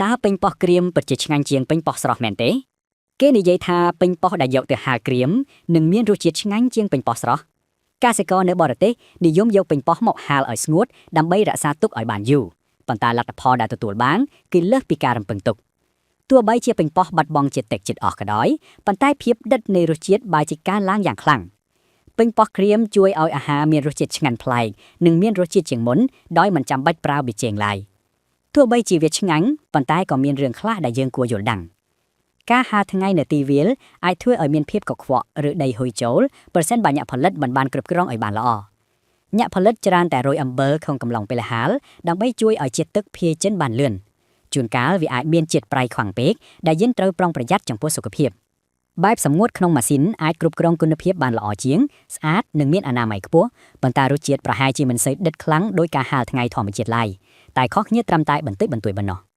តើពេញប៉ោះក្រៀមពិតជាឆ្ងាញ់ជាងពេញប៉ោះស្រស់មែនទេគេនិយាយថាពេញប៉ោះដែលយកទៅហាលក្រៀមនឹងមានរសជាតិឆ្ងាញ់ជាងពេញប៉ោះស្រស់កសិករនៅបរទេសនិយមយកពេញប៉ោះមកហាលឲ្យស្ងួតដើម្បីរក្សាទុកឲ្យបានយូរប៉ុន្តែលទ្ធផលដែលទទួលបានគឺលើសពីការរំពឹងទុកទោះបីជាពេញប៉ោះបាត់បង់ជាតិទឹកចិត្តអស់ក៏ដោយប៉ុន្តែភាពដិតនៃរសជាតិបែរជាកើនឡើងយ៉ាងខ្លាំងពេញប៉ោះក្រៀមជួយឲ្យអាហារមានរសជាតិឆ្ងាញ់ប្លែកនិងមានរសជាតិជាងមុនដោយមិនចាំបាច់ប្រើប៊ីចេងឡើយទោះបីជាវាឆ្ងាញ់ប៉ុន្តែក៏មានរឿងខ្លះដែលយើងគួរយល់ដឹងការហាលថ្ងៃនៅទីវាលអាចធ្វើឲ្យមានភាពកខ្វក់ឬដីហុយចូលប្រសិនបើអ្នកផលិតមិនបានគ្រប់គ្រងឲ្យបានល្អអ្នកផលិតច្រើនតែរោយអំបិលក្នុងកំឡុងពេលហាលដើម្បីជួយឲ្យជាតិទឹកភាយចេញបានលឿនជួនកាលវាអាចមានជាតិប្រៃខ្លាំងពេកដែលយើងត្រូវប្រុងប្រយ័ត្នចំពោះសុខភាពបែបសម្ងួតក្នុងម៉ាស៊ីនអាចគ្រប់គ្រងគុណភាពបានល្អជាងស្អាតនិងមានអនាម័យខ្ពស់ប៉ុន្តែរសជាតិប្រហែលជាមិនសូវដិតខ្លាំងដោយការហាលថ្ងៃធម្មជាតិឡើយតែខុសគ្នាត្រឹមតែបន្តិចបន្តួចប៉ុណ្ណោះ